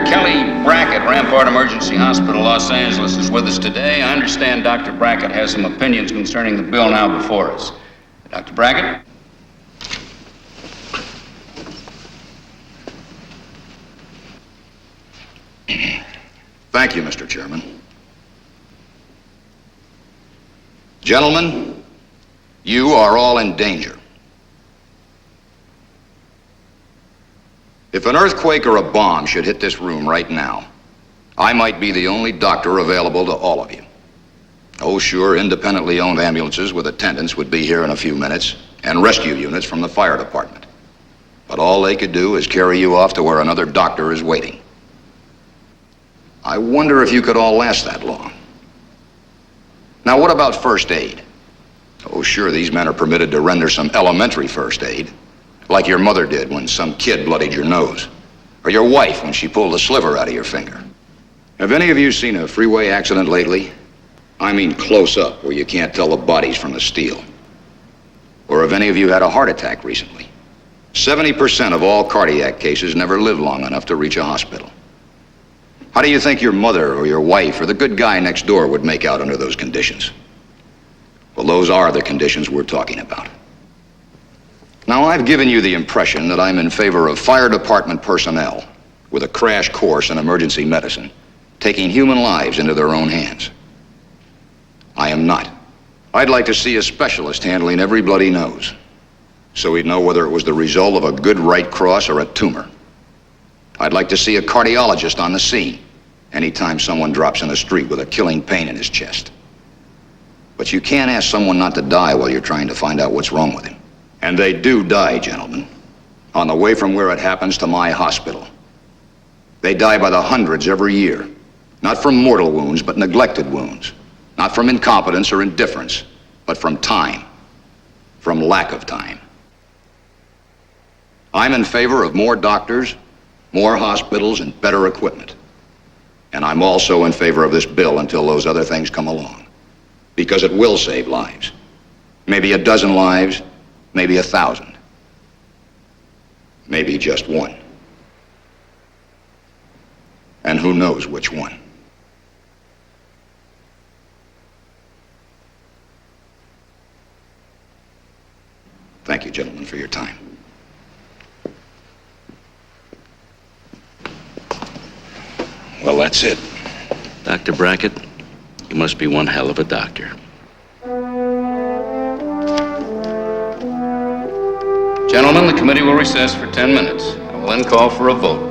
Kelly Brackett, Rampart Emergency Hospital, Los Angeles, is with us today. I understand Dr. Brackett has some opinions concerning the bill now before us. Dr. Brackett? Thank you, Mr. Chairman. Gentlemen, you are all in danger. If an earthquake or a bomb should hit this room right now, I might be the only doctor available to all of you. Oh, sure, independently owned ambulances with attendants would be here in a few minutes, and rescue units from the fire department. But all they could do is carry you off to where another doctor is waiting. I wonder if you could all last that long. Now, what about first aid? Oh, sure, these men are permitted to render some elementary first aid, like your mother did when some kid bloodied your nose, or your wife when she pulled a sliver out of your finger. Have any of you seen a freeway accident lately? I mean close up, where you can't tell the bodies from the steel. Or have any of you had a heart attack recently? 70% of all cardiac cases never live long enough to reach a hospital. How do you think your mother or your wife or the good guy next door would make out under those conditions? Well, those are the conditions we're talking about. Now, I've given you the impression that I'm in favor of fire department personnel with a crash course in emergency medicine, taking human lives into their own hands. I am not. I'd like to see a specialist handling every bloody nose, so we'd know whether it was the result of a good right cross or a tumor. I'd like to see a cardiologist on the scene anytime someone drops in the street with a killing pain in his chest. But you can't ask someone not to die while you're trying to find out what's wrong with him. And they do die, gentlemen, on the way from where it happens to my hospital. They die by the hundreds every year, not from mortal wounds, but neglected wounds. Not from incompetence or indifference, but from time, from lack of time. I'm in favor of more doctors, more hospitals, and better equipment. And I'm also in favor of this bill until those other things come along, because it will save lives. Maybe a dozen lives, maybe 1,000. Maybe just one. And who knows which one. Thank you, gentlemen, for your time. Well, that's it. Dr. Brackett, you must be one hell of a doctor. Gentlemen, the committee will recess for 10 minutes. I will then call for a vote.